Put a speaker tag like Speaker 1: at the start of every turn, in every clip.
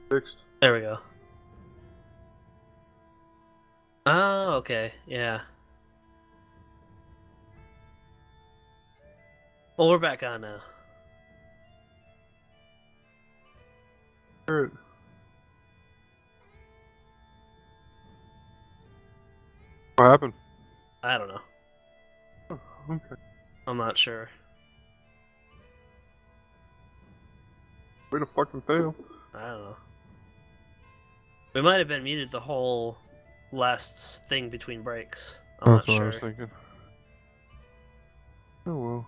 Speaker 1: Fixed.
Speaker 2: There we go. Oh, okay, yeah. Well, we're back on now.
Speaker 1: Alright. What happened?
Speaker 2: I don't know.
Speaker 1: Oh, okay.
Speaker 2: I'm not sure.
Speaker 1: Way to fucking fail.
Speaker 2: I don't know. We might have been muted the whole last thing between breaks. I'm not
Speaker 1: That's what
Speaker 2: sure.
Speaker 1: I was thinking. Oh well.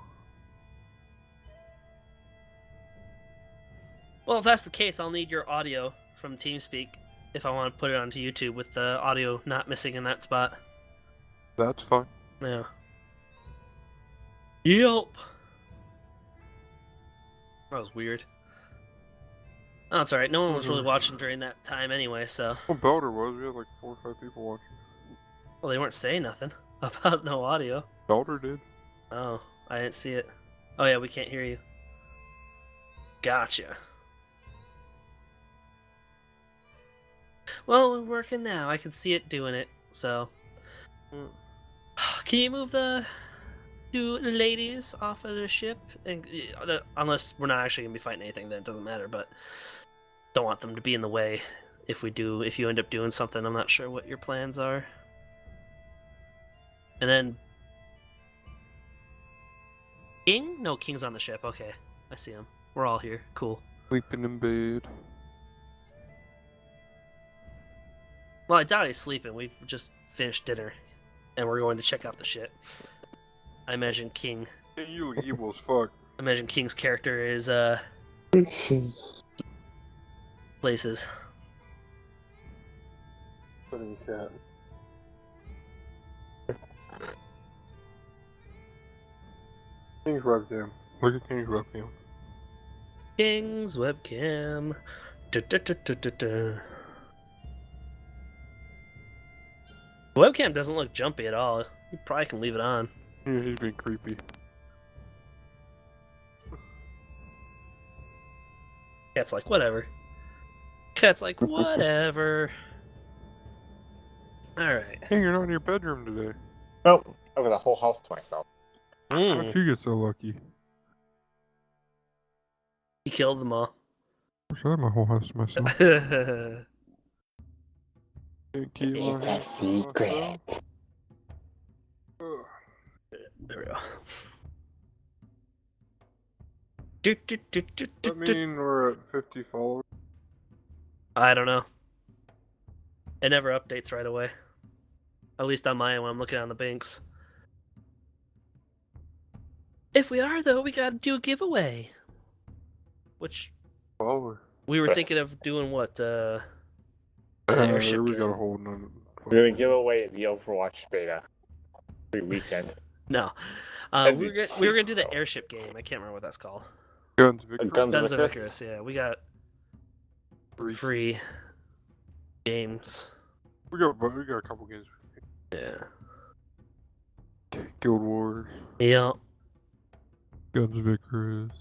Speaker 2: Well, if that's the case, I'll need your audio from TeamSpeak if I want to put it onto YouTube with the audio not missing in that spot.
Speaker 1: That's fine.
Speaker 2: Yeah. Yep. That was weird. Oh, it's alright. No one was really watching during that time anyway, so.
Speaker 1: Well, Belder was. We had like 4 or 5 people watching.
Speaker 2: Well, they weren't saying nothing about no audio.
Speaker 1: Belder did.
Speaker 2: Oh, I didn't see it. Oh, yeah, we can't hear you. Gotcha. Well, we're working now. I can see it doing it, so. Can you move the 2 ladies off of the ship? And, unless we're not actually going to be fighting anything, then it doesn't matter, but don't want them to be in the way if you end up doing something. I'm not sure what your plans are. And then King? No, King's on the ship. Okay, I see him. We're all here. Cool.
Speaker 1: Sleeping in bed.
Speaker 2: Well, I doubt he's sleeping. We just finished dinner, and we're going to check out the ship. I imagine King.
Speaker 1: Hey, you look evil as fuck.
Speaker 2: I imagine King's character is places.
Speaker 1: Fucking cat. King's webcam. Look at King's webcam.
Speaker 2: King's webcam. The webcam doesn't look jumpy at all. You probably can leave it on.
Speaker 1: Yeah, he's being creepy.
Speaker 2: Cat's like, whatever. Cat's like, whatever. Alright.
Speaker 1: Hey, you're not in your bedroom today.
Speaker 3: Nope. I've got the whole house to myself.
Speaker 1: How'd you get so lucky?
Speaker 2: He killed them all.
Speaker 1: Wish I had my whole house to myself.
Speaker 2: There
Speaker 3: It's a secret.
Speaker 2: we go.
Speaker 1: Does that mean we're at 50 followers?
Speaker 2: I don't know. It never updates right away. At least on my end when I'm looking on the banks. If we are, though, we gotta do a giveaway. Which
Speaker 1: Follower.
Speaker 2: we were thinking of doing what,
Speaker 1: we
Speaker 2: airship
Speaker 1: got
Speaker 2: game.
Speaker 1: a hold on it.
Speaker 3: We're gonna give away the Overwatch beta every weekend.
Speaker 2: No. We were gonna do the airship game. I can't remember what that's called.
Speaker 1: Guns, Victor.
Speaker 3: Guns
Speaker 2: Guns of
Speaker 3: Icarus?
Speaker 2: Icarus, yeah. We got free games.
Speaker 1: We got a couple games.
Speaker 2: Yeah.
Speaker 1: Guild Wars.
Speaker 2: Yeah.
Speaker 1: Guns of Icarus.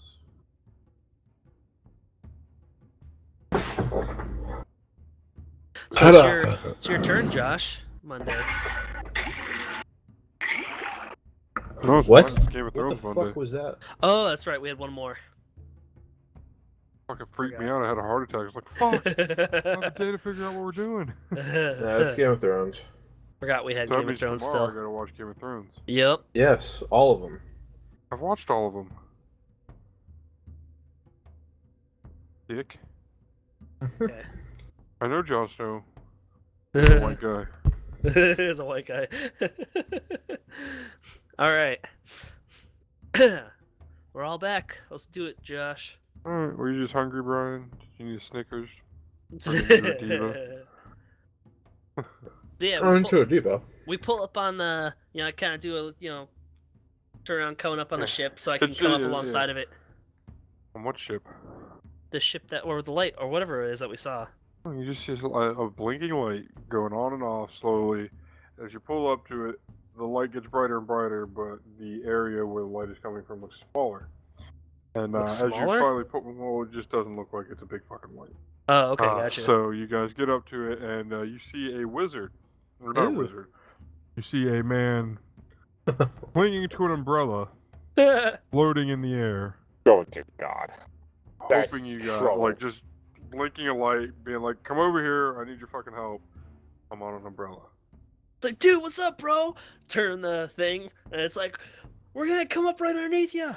Speaker 2: So it's your turn, Josh. Monday.
Speaker 1: No, it's
Speaker 4: What?
Speaker 1: Not. It's Game of
Speaker 4: What
Speaker 1: Thrones
Speaker 4: the
Speaker 1: Monday.
Speaker 4: fuck was that?
Speaker 2: Oh, that's right. We had one more.
Speaker 1: Fucking freaked me out. I had a heart attack. I was like, fuck. I have a day to figure out what we're doing.
Speaker 4: Yeah, it's Game of Thrones.
Speaker 2: Forgot we had
Speaker 1: So that
Speaker 2: Game of
Speaker 1: means
Speaker 2: Thrones
Speaker 1: tomorrow
Speaker 2: still.
Speaker 1: I gotta watch Game of Thrones.
Speaker 2: Yep.
Speaker 4: Yes, all of them.
Speaker 1: I've watched all of them. Dick.
Speaker 2: Okay.
Speaker 1: I know Jon Snow. The white guy.
Speaker 2: There's a white guy. All right. We're all back. Let's do it, Josh.
Speaker 1: Alright, were you just hungry, Brian? Did you need a Snickers? Or did you need a Diva?
Speaker 2: Yeah,
Speaker 4: Oh, into a Diva.
Speaker 2: we pull up on the, I kind of do a, turn around coming up on the ship so I can come up
Speaker 1: Yeah,
Speaker 2: alongside of it.
Speaker 1: On what ship?
Speaker 2: The ship that, or the light, or whatever it is that we saw.
Speaker 1: Oh, you just see a blinking light going on and off slowly. As you pull up to it, the light gets brighter and brighter, but the area where the light is coming from looks smaller. And as you
Speaker 2: smaller?
Speaker 1: finally put, well, it just doesn't look like it's a big fucking light.
Speaker 2: Oh, okay, gotcha.
Speaker 1: So you guys get up to it, and you see a wizard. Or not a
Speaker 4: Ooh.
Speaker 1: wizard. You see a man clinging to an umbrella, floating in the air,
Speaker 3: Oh dear God. That's
Speaker 1: hoping you guys,
Speaker 3: trouble.
Speaker 1: like, just blinking a light, being like, come over here, I need your fucking help. I'm on an umbrella.
Speaker 2: It's like, dude, what's up, bro? Turn the thing, and it's like, we're gonna come up right underneath you.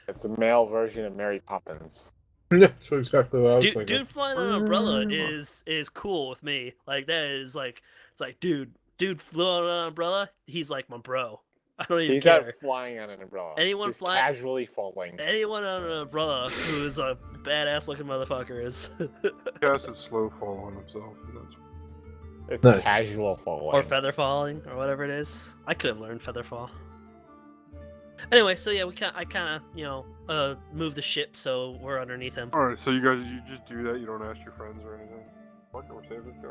Speaker 3: It's a male version of Mary Poppins.
Speaker 4: That's exactly what I was thinking.
Speaker 2: Dude flying on an umbrella is cool with me. Like, that is like, it's like, dude flew on an umbrella. He's like my bro. I don't even
Speaker 3: He's
Speaker 2: care.
Speaker 3: not flying on an umbrella.
Speaker 2: Anyone
Speaker 3: He's
Speaker 2: flying-
Speaker 3: casually falling.
Speaker 2: Anyone on an umbrella who is a badass looking motherfucker is.
Speaker 1: Yes, it's slow fall on himself. That's
Speaker 3: It's
Speaker 4: Nice.
Speaker 3: casual falling.
Speaker 2: Or feather falling, or whatever it is. I could have learned feather fall. Anyway, so yeah, I kind of, move the ship so we're underneath him.
Speaker 1: Alright, so you guys, you just do that? You don't ask your friends or anything? Fuck, or save this guy?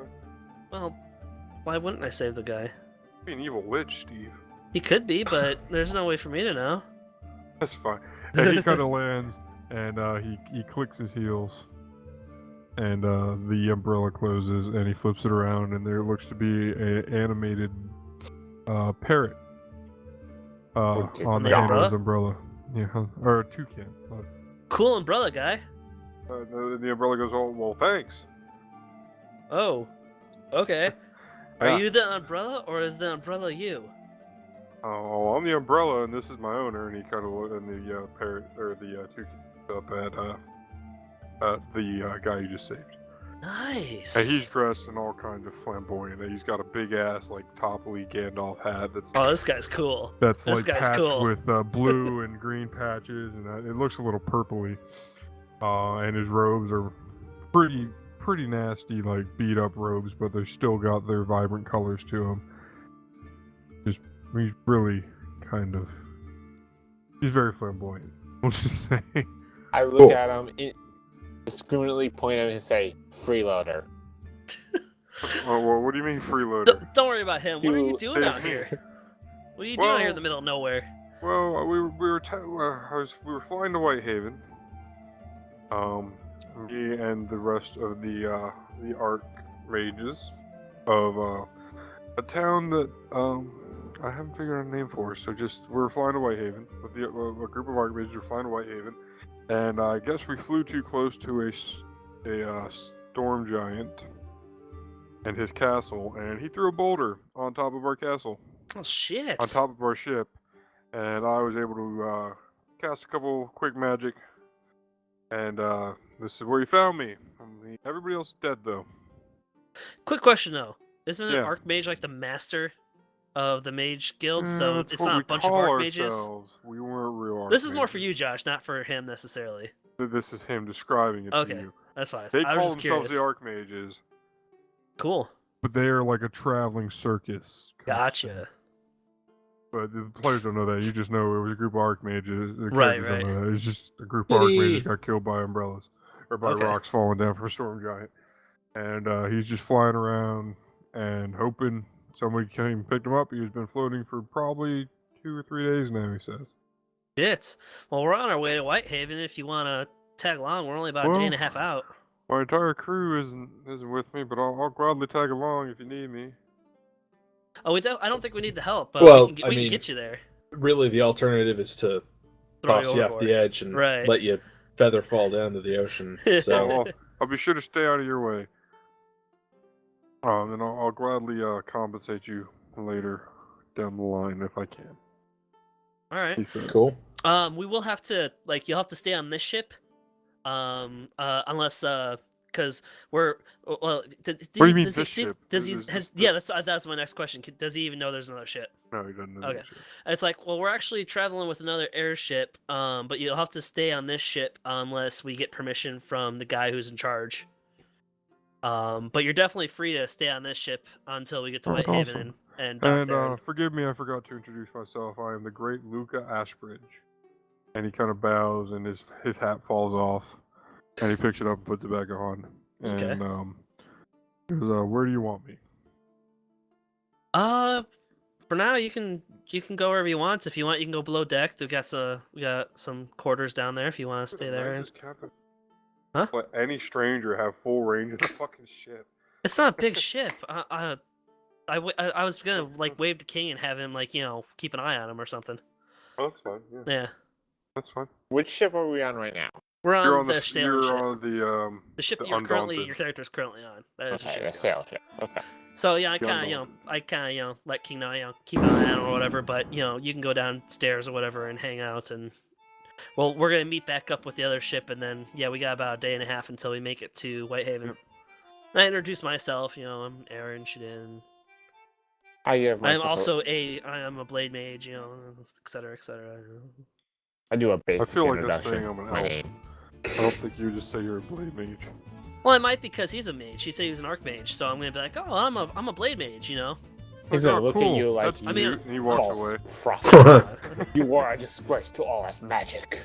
Speaker 2: Well, why wouldn't I save the guy?
Speaker 1: Be an evil witch, Steve.
Speaker 2: He could be, but there's no way for me to know.
Speaker 1: That's fine. And he kind of lands, and he clicks his heels, and the umbrella closes, and he flips it around, and there looks to be an animated parrot on the
Speaker 3: The
Speaker 1: handle of his umbrella. Yeah, or a toucan.
Speaker 2: Cool umbrella guy.
Speaker 1: The umbrella goes, oh, well, thanks.
Speaker 2: Oh, okay.
Speaker 1: Yeah.
Speaker 2: Are you the umbrella, or is the umbrella you?
Speaker 1: Oh, I'm the umbrella, and this is my owner. And he kind of and the parrot or the two up at the guy you just saved.
Speaker 2: Nice.
Speaker 1: And he's dressed in all kinds of flamboyant. He's got a big ass like topply Gandalf hat that's
Speaker 2: this guy's cool.
Speaker 1: that's
Speaker 2: This
Speaker 1: like
Speaker 2: guy's
Speaker 1: patched
Speaker 2: cool.
Speaker 1: with blue and green patches, and it looks a little purpley. And his robes are pretty nasty, like beat up robes, but they still got their vibrant colors to them. He's really he's very flamboyant. I'll just say.
Speaker 3: I look at him and discriminately point at him and say, "Freeloader."
Speaker 1: Oh, well, what do you mean freeloader?
Speaker 2: Don't worry about him. What are you doing out here? What are you doing out here in the middle of nowhere?
Speaker 1: Well, we were flying to Whitehaven. Me and the rest of the Arc Mages of a town that I haven't figured out a name for. So we're flying to Whitehaven with a group of Arc Mages. We're flying to Whitehaven, and I guess we flew too close to a storm giant and his castle, and he threw a boulder on top of our castle.
Speaker 2: Oh shit!
Speaker 1: On top of our ship, and I was able to cast a couple quick magic, and this is where he found me. Everybody else is dead though.
Speaker 2: Quick question though, isn't an
Speaker 1: Yeah.
Speaker 2: Archmage like the master of the Mage Guild? So
Speaker 1: That's
Speaker 2: it's
Speaker 1: what
Speaker 2: not
Speaker 1: we
Speaker 2: a bunch of
Speaker 1: call
Speaker 2: Archmages.
Speaker 1: ourselves. We weren't real.
Speaker 2: This is more for
Speaker 1: Archmages.
Speaker 2: you, Josh, not for him necessarily.
Speaker 1: This is him describing it
Speaker 2: Okay.
Speaker 1: to you.
Speaker 2: That's fine.
Speaker 1: They
Speaker 2: I was
Speaker 1: call
Speaker 2: just
Speaker 1: themselves
Speaker 2: curious.
Speaker 1: the Archmages,
Speaker 2: Cool.
Speaker 1: but they are like a traveling circus.
Speaker 2: Gotcha.
Speaker 1: But the players don't know that. You just know it was a group of Archmages. The
Speaker 2: Right,
Speaker 1: characters don't
Speaker 2: right.
Speaker 1: know that. It's just a group of
Speaker 4: Yay.
Speaker 1: Archmages got killed by umbrellas or by
Speaker 2: Okay.
Speaker 1: rocks falling down from a storm giant, and he's just flying around and hoping somebody came and picked him up. He's been floating for probably 2 or 3 days now. He says.
Speaker 2: Shit. Well, we're on our way to Whitehaven. If you want to tag along, we're only about a day and a half out.
Speaker 1: My entire crew isn't with me, but I'll gladly tag along if you need me.
Speaker 2: Oh, I don't think we need the help, but
Speaker 4: Well,
Speaker 2: we
Speaker 4: I
Speaker 2: can
Speaker 4: mean,
Speaker 2: get you there.
Speaker 4: Really, the alternative is to
Speaker 2: Throw
Speaker 4: toss you off
Speaker 2: overboard.
Speaker 4: the edge and
Speaker 2: Right.
Speaker 4: let you feather fall down to the ocean. So
Speaker 1: I'll be sure to stay out of your way. And I'll gladly compensate you later down the line if I can.
Speaker 2: All right.
Speaker 1: He said.
Speaker 4: cool.
Speaker 2: We will have to you'll have to stay on this ship, unless because we're well.
Speaker 1: What do you mean
Speaker 2: does
Speaker 1: this
Speaker 2: he,
Speaker 1: ship?
Speaker 2: Does he?
Speaker 1: This-
Speaker 2: Yeah, that's my next question. Does he even know there's another ship?
Speaker 1: No, he doesn't know.
Speaker 2: Okay.
Speaker 1: that shit.
Speaker 2: It's like, well, we're actually traveling with another airship, but you'll have to stay on this ship unless we get permission from the guy who's in charge. But you're definitely free to stay on this ship until we get to
Speaker 1: Alright,
Speaker 2: Whitehaven
Speaker 1: awesome.
Speaker 2: and dock there.
Speaker 1: And forgive me, I forgot to introduce myself. I am the great Luca Ashbridge. And he kind of bows, and his hat falls off, and he picks it up and puts it back on. And
Speaker 2: Okay.
Speaker 1: he goes, where do you want me?
Speaker 2: For now you can go wherever you want. If you want, you can go below deck. We got some quarters down there if you want to stay there.
Speaker 1: Nicest captain.
Speaker 2: Huh?
Speaker 1: Let any stranger have full range of the fucking ship.
Speaker 2: It's not a big ship. I was gonna wave to King and have him keep an eye on him or something.
Speaker 1: Oh, that's fine. Yeah,
Speaker 2: Yeah,
Speaker 1: that's fine.
Speaker 3: Which ship are we on right now?
Speaker 2: we're
Speaker 1: You're
Speaker 2: on
Speaker 1: on
Speaker 2: the
Speaker 1: the
Speaker 2: sailing ship.
Speaker 1: you're on
Speaker 2: The ship
Speaker 1: the
Speaker 2: that
Speaker 1: Undaunted.
Speaker 2: your character's currently on. That is the
Speaker 3: Okay,
Speaker 2: ship.
Speaker 3: that's
Speaker 2: you're on.
Speaker 3: sail ship. Okay.
Speaker 2: So yeah, I
Speaker 1: The
Speaker 2: kind
Speaker 1: Undaunted.
Speaker 2: of let King know, keep an eye on him or whatever. But you can go downstairs or whatever and hang out. And well, we're gonna meet back up with the other ship, and then we got about a day and a half until we make it to Whitehaven.
Speaker 1: Yep.
Speaker 2: And I introduce myself. I'm Aaron Shadin.
Speaker 3: I have
Speaker 2: I'm
Speaker 3: myself
Speaker 2: also I am a blade mage. Et cetera, et cetera.
Speaker 3: I do a
Speaker 1: I
Speaker 3: basic
Speaker 1: feel like that's
Speaker 3: introduction.
Speaker 1: saying I'm an
Speaker 3: My
Speaker 1: elf.
Speaker 3: name.
Speaker 1: I don't think you just say you're a blade mage.
Speaker 2: Well, it might because he's a mage. He said he was an archmage, so I'm gonna be like, oh, I'm a blade mage.
Speaker 3: He's
Speaker 1: Oh,
Speaker 3: gonna look
Speaker 1: cool.
Speaker 3: at you like
Speaker 1: That's
Speaker 3: you
Speaker 2: I mean,
Speaker 1: cute, and he walks
Speaker 3: false
Speaker 1: away.
Speaker 3: prophet. You are a disgrace to all that's magic.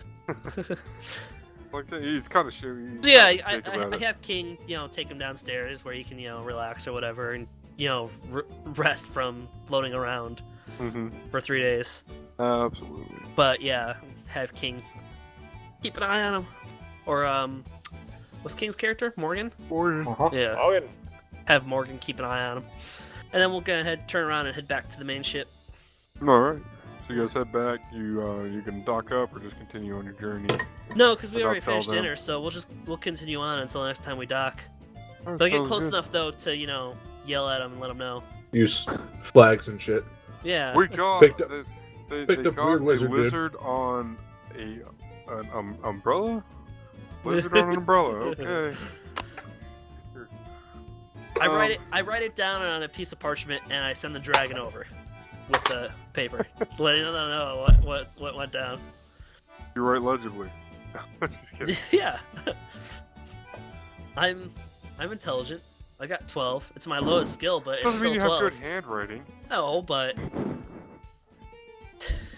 Speaker 1: Like that, he's kind of shitty.
Speaker 2: So yeah, I have King, take him downstairs where he can, relax or whatever, and rest from floating around
Speaker 1: Mm-hmm.
Speaker 2: for 3 days.
Speaker 1: Absolutely.
Speaker 2: But yeah, have King keep an eye on him, or what's King's character? Morgan.
Speaker 1: Morgan.
Speaker 4: Uh-huh.
Speaker 2: Yeah,
Speaker 3: Oh,
Speaker 2: have Morgan keep an eye on him, and then we'll go ahead, turn around, and head back to the main ship.
Speaker 1: All right. So you guys head back. You can dock up or just continue on your journey.
Speaker 2: No, because we
Speaker 1: But I'll
Speaker 2: already
Speaker 1: tell
Speaker 2: finished
Speaker 1: them.
Speaker 2: dinner, so we'll continue on until the next time we dock.
Speaker 1: Alright,
Speaker 2: But get
Speaker 1: sounds
Speaker 2: close
Speaker 1: good.
Speaker 2: enough though to yell at him and let him know.
Speaker 4: Use flags and shit.
Speaker 2: Yeah.
Speaker 1: We got
Speaker 4: Picked up-
Speaker 1: they
Speaker 4: picked up
Speaker 1: got
Speaker 4: weird
Speaker 1: a
Speaker 4: lizard, dude.
Speaker 1: lizard on an umbrella. Lizard on an umbrella. Okay.
Speaker 2: I write it down on a piece of parchment and I send the dragon over with the paper, letting them know what went down.
Speaker 1: You write legibly. Just kidding.
Speaker 2: Yeah. I'm intelligent. I got 12. It's my lowest skill, but it's
Speaker 1: Doesn't
Speaker 2: still
Speaker 1: mean you
Speaker 2: 12.
Speaker 1: have good handwriting.
Speaker 2: No, but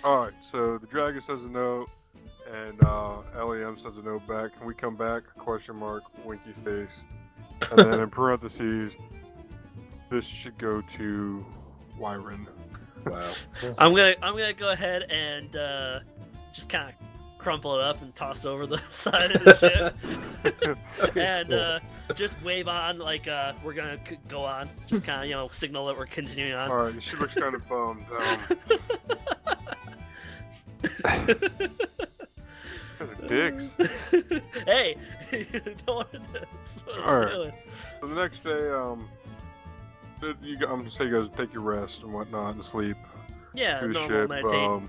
Speaker 1: Alright, so the dragon says a note, and LEM says a note back. Can we come back? Question mark, winky face. And then in parentheses, this should go to Wyron.
Speaker 4: Wow.
Speaker 2: I'm gonna go ahead and just kind of crumple it up and toss it over the side of the ship, and just wave on like we're gonna go on. Just kind of signal that we're continuing on.
Speaker 1: Alright, she looks kind of bummed. Dicks.
Speaker 2: Hey, you don't want to. That's what I'm
Speaker 1: Alright.
Speaker 2: doing.
Speaker 1: So the next day, I'm gonna say you guys take your rest and whatnot and sleep.
Speaker 2: Yeah,
Speaker 1: Do the
Speaker 2: normal
Speaker 1: ship,
Speaker 2: meditate.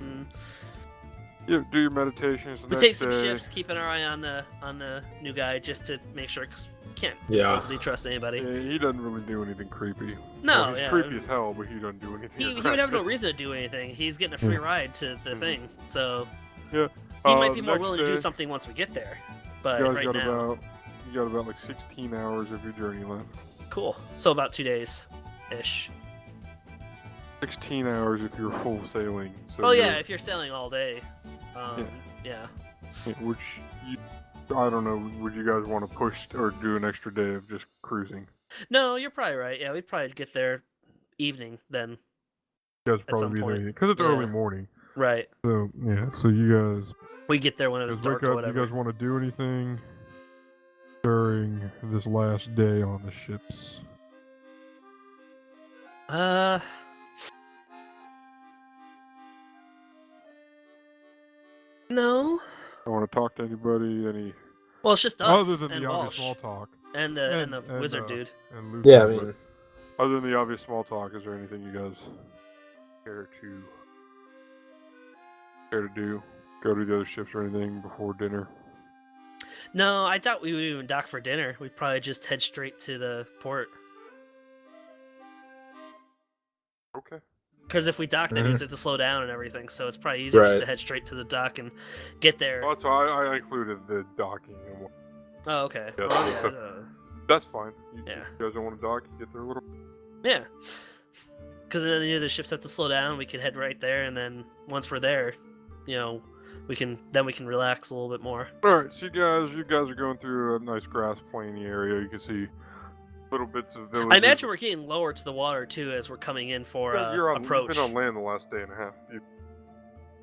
Speaker 1: You do your meditations. The
Speaker 2: We
Speaker 1: next
Speaker 2: take some
Speaker 1: day.
Speaker 2: shifts, keeping our eye on the new guy just to make sure, because we can't
Speaker 4: Yeah.
Speaker 2: easily trust anybody.
Speaker 1: Yeah, he doesn't really do anything creepy.
Speaker 2: No,
Speaker 1: Well, he's
Speaker 2: yeah.
Speaker 1: creepy as hell, but he doesn't do anything.
Speaker 2: He would have no
Speaker 1: aggressive.
Speaker 2: reason to do anything. He's getting a free ride to the
Speaker 1: Mhm.
Speaker 2: thing, so
Speaker 1: Yeah.
Speaker 2: he might be
Speaker 1: the
Speaker 2: more
Speaker 1: next
Speaker 2: willing to do
Speaker 1: day,
Speaker 2: something once we get there. But
Speaker 1: You guys
Speaker 2: right
Speaker 1: got
Speaker 2: now,
Speaker 1: about like 16 hours of your journey left.
Speaker 2: cool. So about 2 days, ish.
Speaker 1: 16 hours if you're full sailing. So
Speaker 2: Oh yeah,
Speaker 1: you're-
Speaker 2: if you're sailing all day, yeah.
Speaker 1: Which I don't know. Would you guys want to push or do an extra day of just cruising?
Speaker 2: No, you're probably right. Yeah, we'd probably get there evening then.
Speaker 1: You guys
Speaker 2: At some
Speaker 1: probably be
Speaker 2: point.
Speaker 1: there because it's
Speaker 2: Yeah.
Speaker 1: early morning.
Speaker 2: Right.
Speaker 1: So yeah. So you guys
Speaker 2: We get there when it was
Speaker 1: wake
Speaker 2: dark or
Speaker 1: up. You
Speaker 2: whatever.
Speaker 1: guys want to do anything during this last day on the ships?
Speaker 2: No.
Speaker 1: I want to talk to anybody.
Speaker 2: Well, it's just us
Speaker 1: Other than
Speaker 2: and
Speaker 1: the obvious
Speaker 2: Walsh
Speaker 1: small talk
Speaker 2: and the wizard dude.
Speaker 1: and Luke.
Speaker 4: Yeah, I
Speaker 1: but
Speaker 4: mean,
Speaker 1: other than the obvious small talk, is there anything you guys care to do? Go to the other ships or anything before dinner?
Speaker 2: No, I doubt we would even dock for dinner. We'd probably just head straight to the port.
Speaker 1: Okay.
Speaker 2: Because if we dock, that means we have to slow down and everything. So it's probably easier just
Speaker 4: Right.
Speaker 2: to head straight to the dock and get there.
Speaker 1: Well, so I included the docking. And
Speaker 2: Oh, okay.
Speaker 1: Yeah,
Speaker 2: Well,
Speaker 1: so-
Speaker 2: yeah,
Speaker 1: that's fine. You
Speaker 2: Yeah.
Speaker 1: guys don't want to dock? Get there a little.
Speaker 2: yeah. Because then the ships have to slow down. We can head right there, and then once we're there, we can relax a little bit more.
Speaker 1: All right. So you guys are going through a nice grass plainy area. You can see little bits of villages.
Speaker 2: I imagine we're getting lower to the water too as we're coming in for
Speaker 1: You're on.
Speaker 2: approach.
Speaker 1: You've been on land the last day and a half.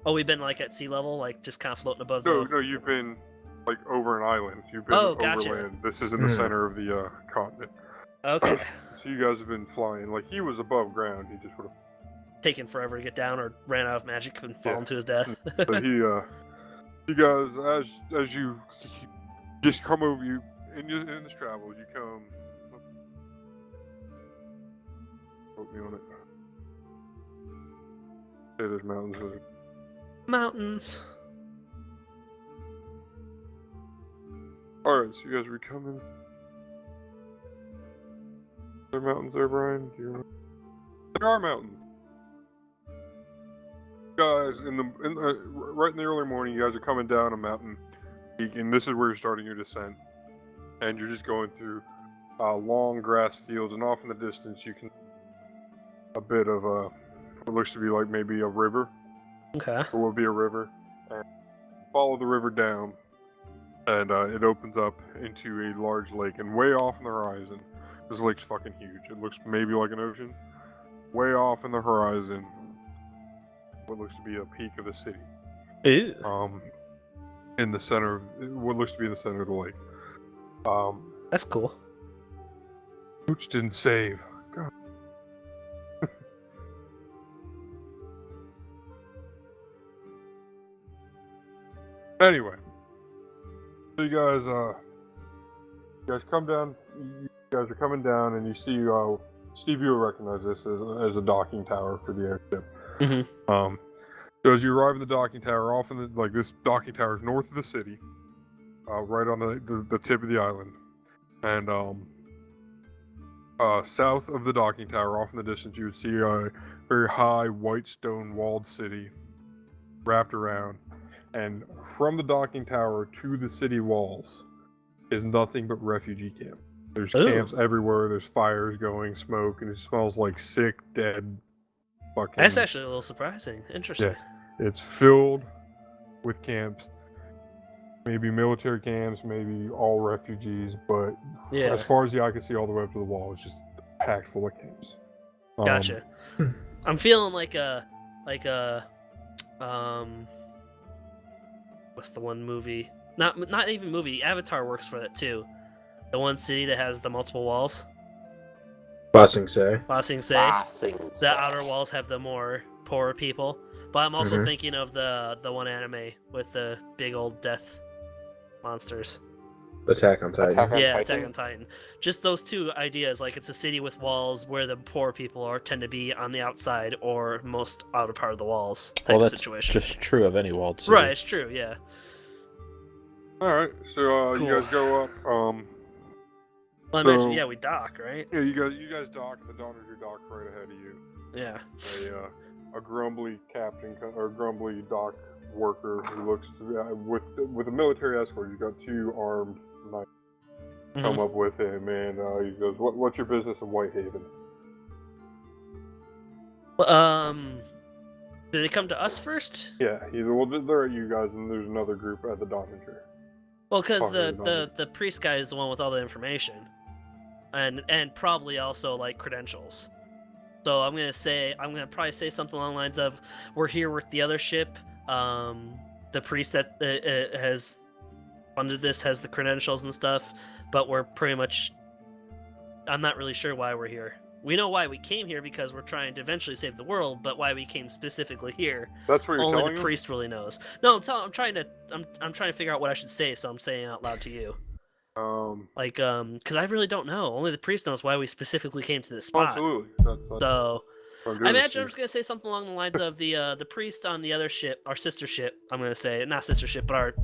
Speaker 2: Oh, we've been like at sea level, like just kind of floating above
Speaker 1: No,
Speaker 2: the.
Speaker 1: no, you've been like over an island. You've been
Speaker 2: Oh,
Speaker 1: over
Speaker 2: gotcha.
Speaker 1: land. This is in the
Speaker 4: Hmm.
Speaker 1: center of the continent.
Speaker 2: Okay.
Speaker 1: So you guys have been flying. Like he was above ground. He just would have.
Speaker 2: Taken forever to get down, or ran out of magic and fallen
Speaker 1: Yeah.
Speaker 2: to his death.
Speaker 1: So you guys, as you just come over, in this travel, you come. Quote me on it. Say there's mountains.
Speaker 2: Mountains.
Speaker 1: All right, so you guys are coming. Are there mountains there, Brian? Do you remember? There are mountains. Guys, right in the early morning, you guys are coming down a mountain, and this is where you're starting your descent. And you're just going through long grass fields, and off in the distance, you can a bit of what looks to be like maybe a river.
Speaker 2: Okay.
Speaker 1: Or will be a river, and follow the river down, and it opens up into a large lake. And way off in the horizon, this lake's fucking huge. It looks maybe like an ocean. Way off in the horizon, what looks to be a peak of the city.
Speaker 2: Ooh.
Speaker 1: In the center of what looks to be in the center of the lake.
Speaker 2: That's cool.
Speaker 1: Pooch didn't save. God. Anyway, so you guys come down. You guys are coming down, and you see Steve. You'll recognize this as a docking tower for the airship.
Speaker 2: Mhm.
Speaker 1: So as you arrive at the docking tower, off in the this docking tower is north of the city, right on the tip of the island, and south of the docking tower, off in the distance, you would see a very high white stone walled city wrapped around, and from the docking tower to the city walls is nothing but refugee camp. There's
Speaker 2: Ooh.
Speaker 1: camps everywhere. There's fires going, smoke, and it smells like sick, dead, fucking.
Speaker 2: That's actually a little surprising. Interesting.
Speaker 1: Yeah, it's filled with camps. Maybe military camps, maybe all refugees, but
Speaker 2: Yeah.
Speaker 1: as far as the eye can see, all the way up to the wall, it's just packed full of camps.
Speaker 2: Gotcha. I'm feeling like a what's the one movie? Not even movie. Avatar works for that too. The one city that has the multiple walls.
Speaker 4: Ba Sing Se.
Speaker 2: Ba Sing Se. The outer walls have the more poorer people. But I'm also thinking of the one anime with the big old death monsters.
Speaker 4: Attack on Titan.
Speaker 2: Attack on Titan. Just those two ideas, like it's a city with walls where the poor people tend to be on the outside or most outer part of the walls type of situation.
Speaker 5: Just true of any walled city.
Speaker 2: Right, it's true, yeah.
Speaker 1: Alright, so
Speaker 2: Cool.
Speaker 1: you guys go up.
Speaker 2: Well, I
Speaker 1: So-
Speaker 2: mentioned, we dock, right?
Speaker 1: Yeah, you guys dock, and the Donner docks right ahead of you.
Speaker 2: Yeah.
Speaker 1: A grumbly captain or grumbly dock worker who looks with a military escort. He's got two armed knights come up with him, and he goes, "What's your business in Whitehaven?"
Speaker 2: Did they come to us first?
Speaker 1: Yeah, they're at you guys, and there's another group at the Donninger.
Speaker 2: Well, because
Speaker 1: Probably
Speaker 2: the priest guy is the one with all the information, and probably also like credentials. So I'm gonna probably say something along the lines of, "We're here with the other ship. The priest that has funded this has the credentials and stuff, but we're pretty much. I'm not really sure why we're here. We know why we came here because we're trying to eventually save the world, but why we came specifically here,
Speaker 1: That's what you're
Speaker 2: only
Speaker 1: telling
Speaker 2: the
Speaker 1: him?
Speaker 2: priest really knows. No, I'm trying to figure out what I should say, so I'm saying it out loud to you. Because I really don't know. Only the priest knows why we specifically came to this spot.
Speaker 1: Absolutely.
Speaker 2: So
Speaker 1: what I'm
Speaker 2: I
Speaker 1: doing
Speaker 2: imagine I'm
Speaker 1: is-
Speaker 2: just gonna say something along the lines of the priest on the other ship, our sister ship. I'm gonna say not sister ship, but our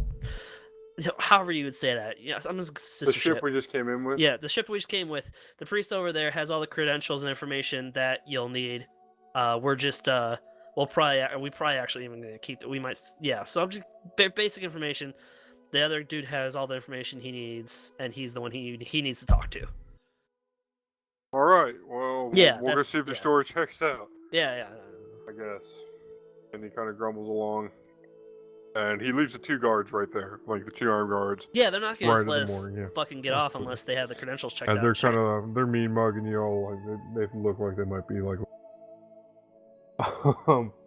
Speaker 2: however you would say that. Yeah, I'm just sister
Speaker 1: the ship we just came in with.
Speaker 2: Yeah, the ship we just came with. The priest over there has all the credentials and information that you'll need. We're just we probably actually even gonna keep it. We might So I'm just basic information. The other dude has all the information he needs, and he's the one he needs to talk to.
Speaker 1: All right. Well,
Speaker 2: Yeah,
Speaker 1: we'll go
Speaker 2: that's-
Speaker 1: see if your
Speaker 2: yeah.
Speaker 1: story checks out.
Speaker 2: Yeah.
Speaker 1: I guess. And he kind of grumbles along, and he leaves the two guards right there, like the two armed guards.
Speaker 2: Yeah, they're not gonna
Speaker 1: Right
Speaker 2: just
Speaker 1: in the
Speaker 2: let us
Speaker 1: morning, yeah.
Speaker 2: fucking get off unless they have the credentials checked
Speaker 1: And
Speaker 2: out.
Speaker 1: they're
Speaker 2: Shit.
Speaker 1: they're mean mugging you all, like they look like they might be like.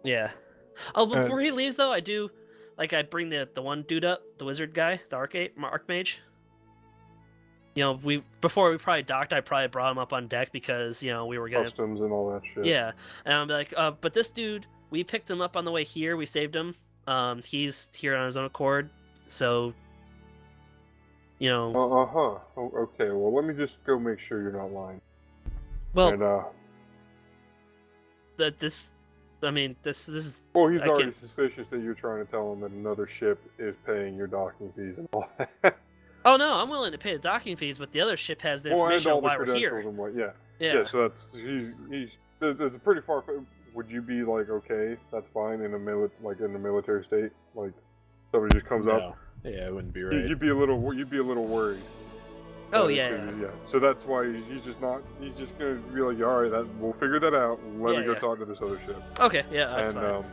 Speaker 2: Yeah. Oh, before he leaves though, I bring the one dude up, the wizard guy, the archmage. You know, before we probably docked, I probably brought him up on deck because we were gonna
Speaker 1: Customs and all that shit.
Speaker 2: Yeah, and I'm like, but this dude, we picked him up on the way here. We saved him. He's here on his own accord. So,
Speaker 1: Oh, okay. Well, let me just go make sure you're not lying.
Speaker 2: well,
Speaker 1: And
Speaker 2: this is.
Speaker 1: well, he's
Speaker 2: I
Speaker 1: already
Speaker 2: can't-
Speaker 1: suspicious that you're trying to tell him that another ship is paying your docking fees and all that.
Speaker 2: Oh no, I'm willing to pay the docking fees, but the other ship has the
Speaker 1: Well, and
Speaker 2: information
Speaker 1: all
Speaker 2: on
Speaker 1: the
Speaker 2: why we're
Speaker 1: credentials
Speaker 2: here.
Speaker 1: and what? Yeah.
Speaker 2: Yeah.
Speaker 1: So that's he's there's a pretty far. Would you be like, okay, that's fine in a military state, like somebody just comes up?
Speaker 5: No. Yeah, it wouldn't be
Speaker 1: You-
Speaker 5: right.
Speaker 1: You'd be a little worried.
Speaker 2: Oh
Speaker 1: That
Speaker 2: yeah,
Speaker 1: it's gonna
Speaker 2: yeah.
Speaker 1: be- So that's why he's just not. He's just gonna be like, all right, we'll figure that out. Let
Speaker 2: Yeah,
Speaker 1: me go
Speaker 2: yeah.
Speaker 1: talk to this other ship.
Speaker 2: Okay, yeah, that's
Speaker 1: And
Speaker 2: fine.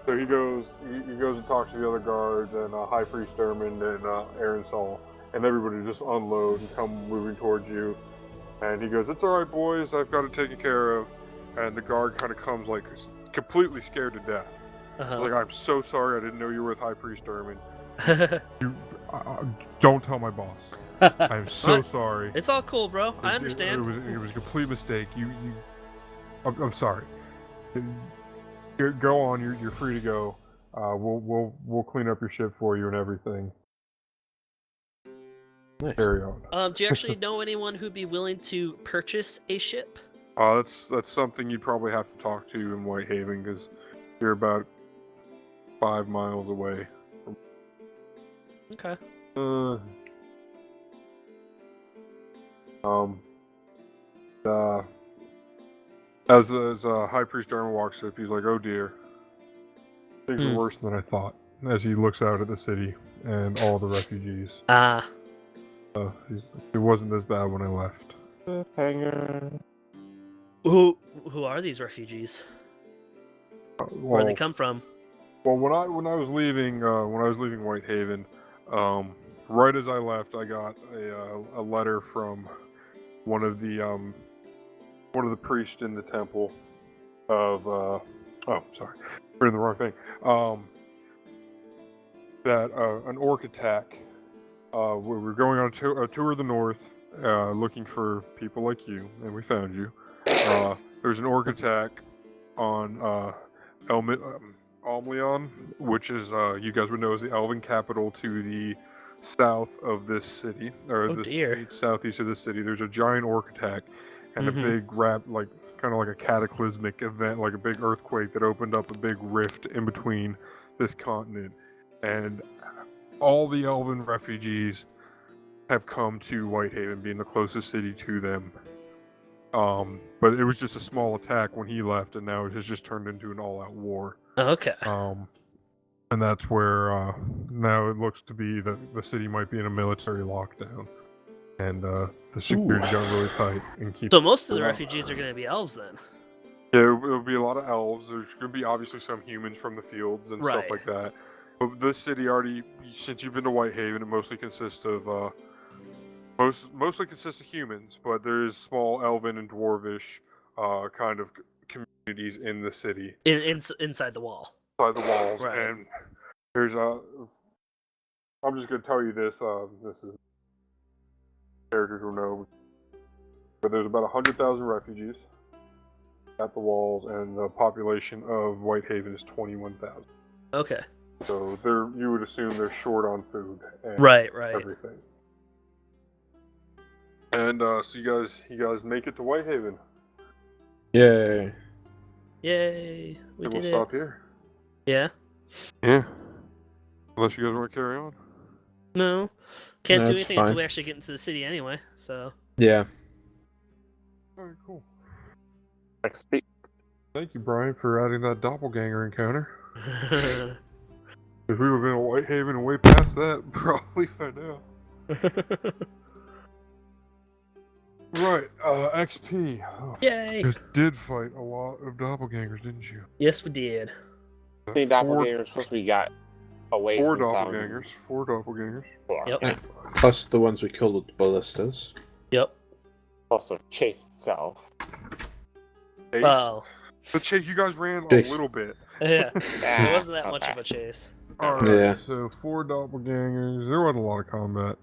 Speaker 1: so he goes and talks to the other guards and High Priest Dermond and Aaron Saul, and everybody just unload and come moving towards you. And he goes, "It's all right, boys. I've got it taken care of." And the guard kind of comes like completely scared to death.
Speaker 2: Uh-huh.
Speaker 1: Like, "I'm so sorry. I didn't know you were with High Priest Dermond. Don't tell my boss. I'm so
Speaker 2: What?
Speaker 1: sorry.
Speaker 2: It's all cool, bro. I understand.
Speaker 1: It was a complete mistake. I'm sorry. Go on. You're free to go. We'll clean up your ship for you and everything.
Speaker 5: Nice.
Speaker 1: Carry on.
Speaker 2: Do you actually know anyone who'd be willing to purchase a ship?
Speaker 1: That's something you'd probably have to talk to in Whitehaven because you're about 5 miles away.
Speaker 2: Okay.
Speaker 1: Uh, um. As High Priest Dharma walks up, he's like, "Oh dear, things are worse than I thought." As he looks out at the city and all the refugees, it wasn't this bad when I left.
Speaker 3: Hanger.
Speaker 2: Who are these refugees? Where they come from?
Speaker 1: Well, when I was leaving Whitehaven, right as I left, I got a letter from one of the priests in the temple of sorry, reading the wrong thing. That an orc attack. We were going on a tour of the north, looking for people like you, and we found you. There's an orc attack on Almleon, which is you guys would know as the Elven capital to the south of this city, or southeast of this city. There's a giant orc attack and a big kind of like a cataclysmic event, like a big earthquake that opened up a big rift in between this continent, and all the Elven refugees have come to Whitehaven, being the closest city to them. But it was just a small attack when he left, and now it has just turned into an all-out war.
Speaker 2: Okay.
Speaker 1: And that's where now it looks to be that the city might be in a military lockdown, and the security got really tight.
Speaker 2: So most of the refugees are going to be elves then?
Speaker 1: Yeah, it'll be a lot of elves. There's going to be obviously some humans from the fields and stuff like that. But this city already, since you've been to Whitehaven, it mostly consists of mostly consists of humans, but there's small elven and dwarvish kind of communities in the city.
Speaker 2: Inside the wall.
Speaker 1: Inside the walls,
Speaker 2: right.
Speaker 1: And there's I'm just gonna tell you this. This is characters will know, but there's about 100,000 refugees at the walls, and the population of Whitehaven is 21,000.
Speaker 2: Okay.
Speaker 1: So you would assume they're short on food and
Speaker 2: right.
Speaker 1: everything. And so you guys make it to Whitehaven.
Speaker 4: Yay!
Speaker 2: We
Speaker 1: we'll
Speaker 2: did
Speaker 1: stop here.
Speaker 2: Yeah.
Speaker 1: Yeah. Unless you guys want to carry on.
Speaker 2: No. Can't do
Speaker 4: That's
Speaker 2: anything
Speaker 4: fine.
Speaker 2: until we actually get into the city anyway. So.
Speaker 4: Yeah.
Speaker 1: Alright, cool.
Speaker 3: Next week.
Speaker 1: Thank you, Brian, for adding that doppelganger encounter. If we would have been in Whitehaven and way past that, probably by now. Right, XP. Oh,
Speaker 2: Yay!
Speaker 1: you guys did fight a lot of doppelgangers, didn't you?
Speaker 2: Yes, we did.
Speaker 3: How many doppelgangers supposed we got away
Speaker 1: Four
Speaker 3: from
Speaker 1: doppelgangers. 4 doppelgangers.
Speaker 2: Yep.
Speaker 4: Plus the ones we killed with the ballistas.
Speaker 2: Yep.
Speaker 3: Plus the chase itself.
Speaker 1: Chase.
Speaker 2: Well.
Speaker 1: The chase, you guys ran a
Speaker 4: Chase.
Speaker 1: little bit.
Speaker 2: Yeah. It wasn't that
Speaker 3: not
Speaker 2: much
Speaker 3: bad.
Speaker 2: of a chase.
Speaker 1: Alright,
Speaker 4: Yeah.
Speaker 1: so 4 doppelgangers. There wasn't a lot of combat.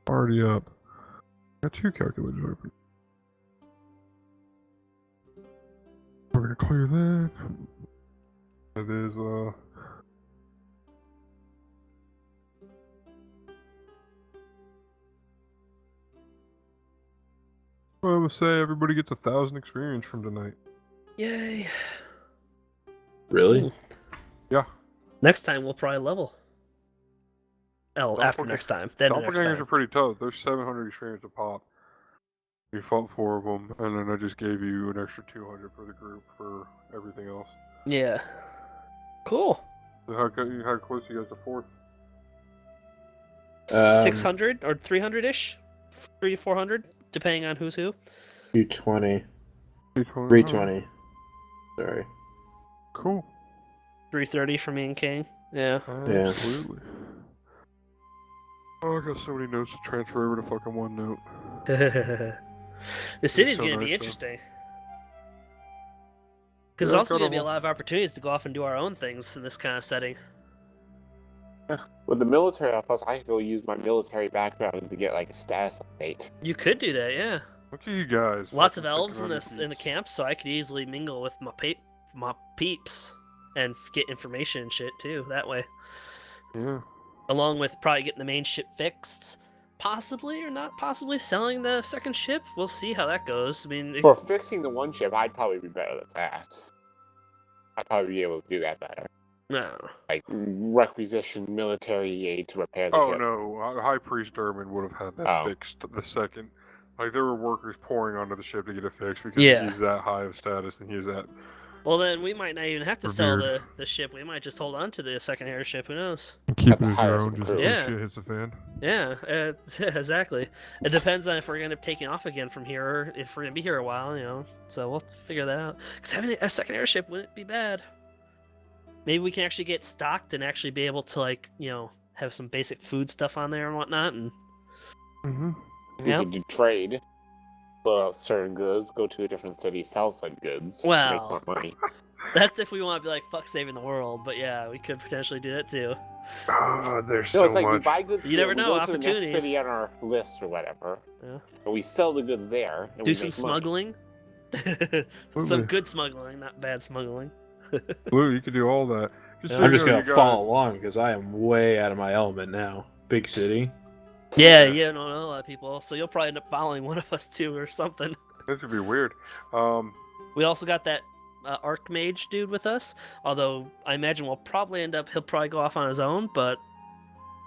Speaker 1: Already up. Got 2 calculators open. We're gonna clear that. That is, I would say everybody gets 1,000 experience from tonight.
Speaker 2: Yay!
Speaker 4: Really?
Speaker 1: Yeah.
Speaker 2: Next time we'll probably level. Oh, after
Speaker 1: Doppelganger-
Speaker 2: next time. Then the next
Speaker 1: Doppelgangers
Speaker 2: time.
Speaker 1: are pretty tough. There's 700 experience a pop. You fought 4 of them, and then I just gave you an extra 200 for the group for everything else.
Speaker 2: Yeah. Cool.
Speaker 1: So how close you guys to 4th?
Speaker 2: 600 or 300-ish? 300 to 400, depending on who's who.
Speaker 4: 220.
Speaker 1: 320.
Speaker 4: 320. Sorry.
Speaker 1: Cool.
Speaker 2: 330 for me and King. Yeah.
Speaker 4: Yeah.
Speaker 1: Absolutely. Oh, I got so many notes to transfer over to fucking OneNote.
Speaker 2: The city's
Speaker 1: so
Speaker 2: going to
Speaker 1: nice,
Speaker 2: be
Speaker 1: though.
Speaker 2: interesting. Because
Speaker 1: Yeah,
Speaker 2: there's also
Speaker 1: got
Speaker 2: going to be a
Speaker 1: all-
Speaker 2: lot of opportunities to go off and do our own things in this kind of setting.
Speaker 3: With the military outpost, I could go use my military background to get like a status update.
Speaker 2: You could do that, yeah.
Speaker 1: Look at you guys.
Speaker 2: Lots of
Speaker 1: fucking
Speaker 2: elves
Speaker 1: thinking
Speaker 2: in
Speaker 1: on
Speaker 2: this
Speaker 1: your
Speaker 2: in the
Speaker 1: feet.
Speaker 2: camp, so I could easily mingle with my peeps and get information and shit too that way.
Speaker 1: Yeah.
Speaker 2: Along with probably getting the main ship fixed, possibly or not possibly selling the second ship. We'll see how that goes. I mean,
Speaker 3: For fixing the one ship, I'd probably be better at that. I'd probably be able to do that better.
Speaker 2: no.
Speaker 3: Like, requisition military aid to repair the
Speaker 1: Oh
Speaker 3: ship.
Speaker 1: no, High Priest Derman would have had that
Speaker 3: Oh.
Speaker 1: fixed the second. Like there were workers pouring onto the ship to get it fixed because
Speaker 2: Yeah.
Speaker 1: he's that high of status and he's that.
Speaker 2: Well, then we might not even have to sell
Speaker 1: Revered.
Speaker 2: the ship. We might just hold on to the second airship. Who knows?
Speaker 1: Keep
Speaker 3: to
Speaker 1: it as
Speaker 3: hire
Speaker 1: your
Speaker 3: some
Speaker 1: own just
Speaker 3: crew.
Speaker 1: in
Speaker 2: Yeah.
Speaker 1: case shit hits the fan.
Speaker 2: Yeah, exactly. It depends on if we're gonna be taking off again from here, or if we're gonna be here a while. You know, so we'll figure that out. Because having a second airship wouldn't be bad. Maybe we can actually get stocked and actually be able to, like, you know, have some basic food stuff on there and whatnot. And
Speaker 1: Mm-hmm.
Speaker 3: We
Speaker 2: yeah,
Speaker 3: could do trade. Put out certain goods, go to a different city, sell said goods, make
Speaker 2: Well.
Speaker 3: more money.
Speaker 2: that's if we want to be like fuck saving the world. But yeah, we could potentially do that too.
Speaker 1: Oh, there's
Speaker 3: No,
Speaker 1: so
Speaker 3: it's like we
Speaker 1: much.
Speaker 3: buy goods
Speaker 2: You
Speaker 3: here,
Speaker 2: never
Speaker 3: we
Speaker 2: know,
Speaker 3: go to the next
Speaker 2: opportunities.
Speaker 3: city on our list or whatever,
Speaker 2: Yeah.
Speaker 3: and we sell the goods there, and
Speaker 2: Do
Speaker 3: we
Speaker 2: some
Speaker 3: make money.
Speaker 2: smuggling. Some
Speaker 1: Absolutely.
Speaker 2: good smuggling, not bad smuggling.
Speaker 1: Blue, you could do all that. Just so
Speaker 4: I'm
Speaker 1: you
Speaker 4: just
Speaker 1: know,
Speaker 4: gonna
Speaker 1: you
Speaker 4: follow
Speaker 1: guys-
Speaker 4: along because I am way out of my element now. Big city.
Speaker 2: Yeah, you don't know a lot of people, so you'll probably end up following one of us too or something.
Speaker 1: This would be weird.
Speaker 2: We also got that Archmage dude with us, although I imagine he'll probably go off on his own, but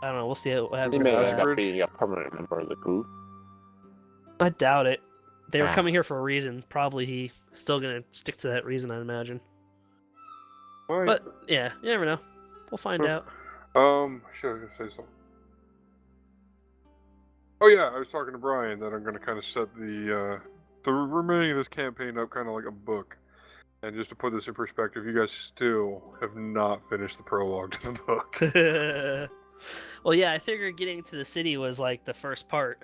Speaker 2: I don't know, we'll see what
Speaker 3: He
Speaker 2: happens.
Speaker 3: may
Speaker 2: with
Speaker 3: end
Speaker 2: that.
Speaker 3: up being a permanent member of the group.
Speaker 2: I doubt it. They were
Speaker 3: Ah.
Speaker 2: coming here for a reason. Probably he's still gonna stick to that reason, I imagine.
Speaker 1: Why-
Speaker 2: But yeah, you never know. We'll find
Speaker 1: Sure.
Speaker 2: out.
Speaker 1: Shit, I was gonna say something. Oh yeah, I was talking to Brian that I'm gonna kind of set the remaining of this campaign up kind of like a book, and just to put this in perspective, you guys still have not finished the prologue to the book.
Speaker 2: Well, yeah, I figured getting to the city was like the first part.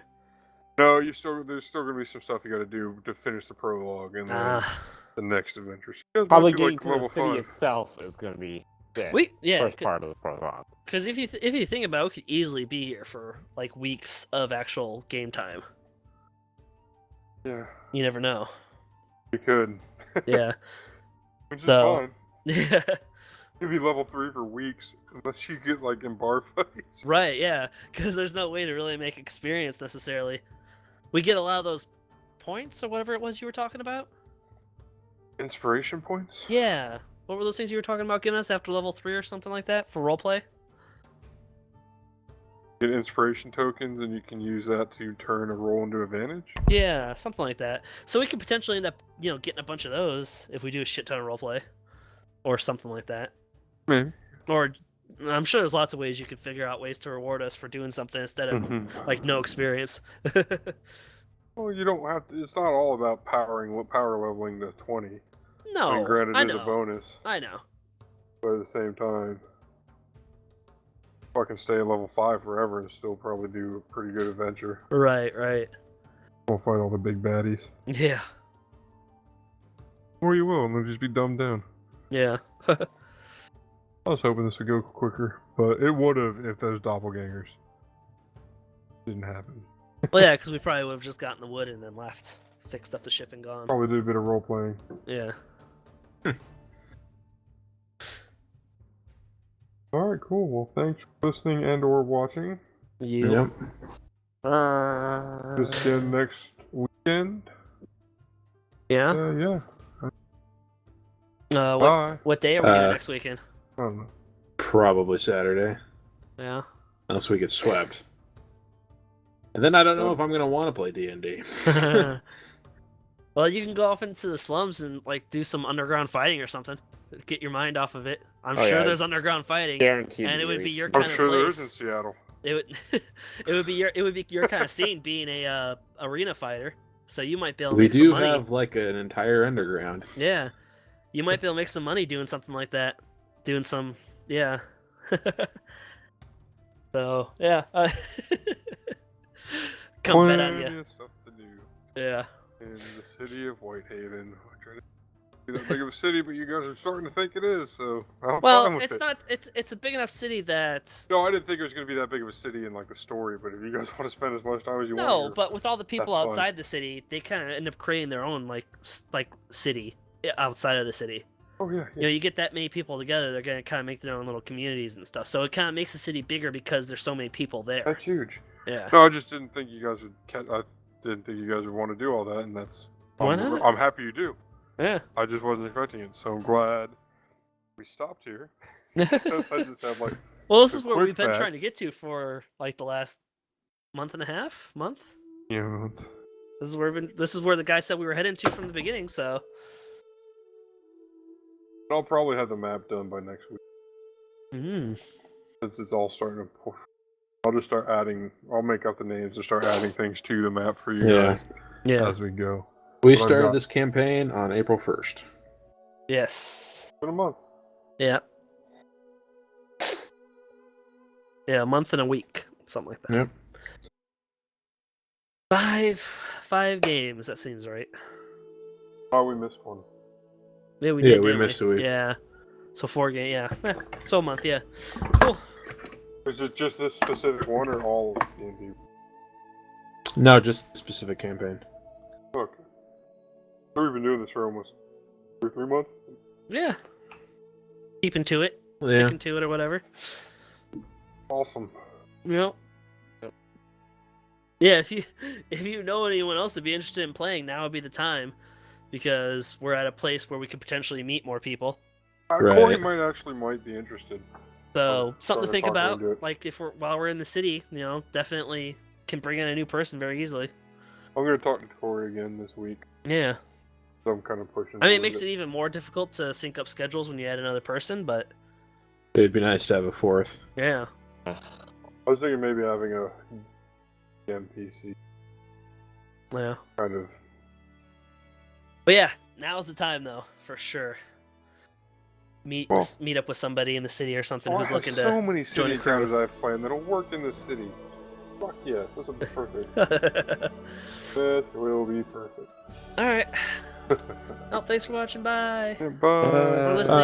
Speaker 1: No, there's still gonna be some stuff you got to do to finish the prologue and then
Speaker 2: Ah,
Speaker 1: the next adventure. So you guys
Speaker 3: Probably
Speaker 1: might be,
Speaker 3: getting
Speaker 1: like,
Speaker 3: to the
Speaker 1: level
Speaker 3: city
Speaker 1: 5.
Speaker 3: itself is going to be the
Speaker 2: yeah,
Speaker 3: first part of the prologue.
Speaker 2: because if you think about it, we could easily be here for like weeks of actual game time.
Speaker 1: Yeah,
Speaker 2: You never know.
Speaker 1: you could.
Speaker 2: Yeah.
Speaker 1: Which is
Speaker 2: So-
Speaker 1: fine.
Speaker 2: Yeah.
Speaker 1: You'd be level 3 for weeks unless you get like in bar fights.
Speaker 2: Right, yeah, because there's no way to really make experience necessarily. We get a lot of those points or whatever it was you were talking about.
Speaker 1: Inspiration points.
Speaker 2: Yeah, what were those things you were talking about giving us after level 3 or something like that for roleplay?
Speaker 1: Get inspiration tokens, and you can use that to turn a roll into advantage.
Speaker 2: Yeah, something like that. So we could potentially end up, getting a bunch of those if we do a shit ton of roleplay, or something like that.
Speaker 1: Maybe.
Speaker 2: Or I'm sure there's lots of ways you could figure out ways to reward us for doing something instead of like no experience.
Speaker 1: Well, you don't have to. It's not all about power leveling to 20.
Speaker 2: No,
Speaker 1: and granted,
Speaker 2: I
Speaker 1: it is a
Speaker 2: know.
Speaker 1: bonus,
Speaker 2: I know.
Speaker 1: but at the same time, fucking stay at level 5 forever and still probably do a pretty good adventure.
Speaker 2: Right.
Speaker 1: We'll fight all the big baddies.
Speaker 2: Yeah.
Speaker 1: Or you will, and they'll just be dumbed down.
Speaker 2: Yeah.
Speaker 1: I was hoping this would go quicker, but it would have if those doppelgangers didn't happen.
Speaker 2: Well, yeah, because we probably would have just gotten the wood and then left, fixed up the ship and gone.
Speaker 1: Probably did a bit of role playing.
Speaker 2: Yeah.
Speaker 1: Alright, cool. Well, thanks for listening and or watching.
Speaker 2: You.
Speaker 4: Yep.
Speaker 1: Just again next weekend.
Speaker 2: Yeah.
Speaker 1: Yeah.
Speaker 2: What
Speaker 1: Bye.
Speaker 2: what day are we doing
Speaker 4: Uh,
Speaker 2: next weekend?
Speaker 1: I don't know.
Speaker 4: Probably Saturday,
Speaker 2: Yeah.
Speaker 4: unless we get swept. And then I don't know if I'm gonna want to play D&D.
Speaker 2: Well, you can go off into the slums and like do some underground fighting or something. Get your mind off of it. I'm
Speaker 3: Oh,
Speaker 2: sure
Speaker 3: yeah.
Speaker 2: there's underground fighting,
Speaker 3: Guaranteed.
Speaker 2: and
Speaker 3: to
Speaker 2: it would be
Speaker 3: released.
Speaker 2: your
Speaker 1: I'm
Speaker 2: kind of
Speaker 1: sure there is
Speaker 2: place.
Speaker 1: in Seattle.
Speaker 2: It would it would be your kind of scene being a arena fighter. So you might be able to
Speaker 4: We
Speaker 2: make some
Speaker 4: do
Speaker 2: money.
Speaker 4: have like an entire underground.
Speaker 2: Yeah. You might be able to make some money doing something like that. Doing some, yeah. So, yeah. Come bet on
Speaker 1: Plenty
Speaker 2: you.
Speaker 1: of stuff to do
Speaker 2: Yeah.
Speaker 1: in the city of Whitehaven. I try to be that big of a city, but you guys are starting to think it is, so I'm fine
Speaker 2: Well,
Speaker 1: with
Speaker 2: it's
Speaker 1: it.
Speaker 2: not. It's a big enough city that.
Speaker 1: No, I didn't think it was going to be that big of a city in like the story, but if you guys want to spend as much time as you want,
Speaker 2: No,
Speaker 1: here-
Speaker 2: but with all the people
Speaker 1: That's fine.
Speaker 2: outside the city, they kind of end up creating their own like city outside of the city.
Speaker 1: oh yeah,
Speaker 2: You know, you get that many people together, they're gonna kind of make their own little communities and stuff. So it kind of makes the city bigger because there's so many people there.
Speaker 1: that's huge.
Speaker 2: Yeah.
Speaker 1: No, I just didn't think you guys would. I didn't think you guys would want to do all that, and that's.
Speaker 2: Why not?
Speaker 1: I'm happy you do.
Speaker 2: Yeah.
Speaker 1: I just wasn't expecting it, so I'm glad we stopped here. Because I just had like.
Speaker 2: Well, this
Speaker 1: some
Speaker 2: is where
Speaker 1: quick
Speaker 2: we've been trying to
Speaker 1: facts.
Speaker 2: get to for like the last month and a half.
Speaker 1: Yeah.
Speaker 2: This is where the guy said we were heading to from the beginning. So.
Speaker 1: I'll probably have the map done by next week. Since it's all starting to pour. I'll just start adding. I'll make up the names and start adding things to the map for you
Speaker 4: Yeah.
Speaker 1: guys
Speaker 2: Yeah.
Speaker 1: as we go.
Speaker 4: We
Speaker 1: But I've
Speaker 4: started
Speaker 1: got-
Speaker 4: this campaign on April 1st.
Speaker 2: Yes.
Speaker 1: It's been a month.
Speaker 2: Yeah. Yeah, a month and a week, something like that.
Speaker 4: Yep.
Speaker 2: 5 games. That seems right.
Speaker 1: Oh, we missed one.
Speaker 2: Yeah, we
Speaker 4: Yeah,
Speaker 2: did.
Speaker 4: we
Speaker 2: didn't
Speaker 4: missed a week.
Speaker 2: Yeah. So 4 games. Yeah. So a month. Yeah. Cool.
Speaker 1: Is it just this specific one or all D&D?
Speaker 4: No, just the specific campaign.
Speaker 1: Okay. So we've been doing this for almost 2 or 3 months.
Speaker 2: Yeah. Keeping to it,
Speaker 4: Yeah.
Speaker 2: sticking to it, or whatever.
Speaker 1: Awesome.
Speaker 2: Yep. Yeah, if you know anyone else to be interested in playing, now would be the time, because we're at a place where we could potentially meet more people.
Speaker 4: Right.
Speaker 1: Corey might be interested.
Speaker 2: So something to
Speaker 1: started
Speaker 2: think
Speaker 1: talking
Speaker 2: about.
Speaker 1: into it.
Speaker 2: Like while we're in the city, definitely can bring in a new person very easily.
Speaker 1: I'm gonna talk to Corey again this week.
Speaker 2: Yeah.
Speaker 1: So I'm kind of pushing.
Speaker 2: I mean, it
Speaker 1: towards
Speaker 2: makes it even more difficult to sync up schedules when you add another person, but
Speaker 4: It'd be nice to have a fourth.
Speaker 2: yeah.
Speaker 1: I was thinking maybe having a NPC
Speaker 2: Yeah.
Speaker 1: kind of.
Speaker 2: But yeah, now's the time though, for sure. Meet up with somebody in the city or something
Speaker 1: I
Speaker 2: who's
Speaker 1: have
Speaker 2: looking
Speaker 1: so many
Speaker 2: join
Speaker 1: city
Speaker 2: a crew.
Speaker 1: encounters I've planned that'll work in this city. Fuck yes, this will be perfect.
Speaker 2: to.
Speaker 1: This will be perfect.
Speaker 2: All right. Well, thanks for watching. Bye.
Speaker 1: Bye.
Speaker 2: Or listening.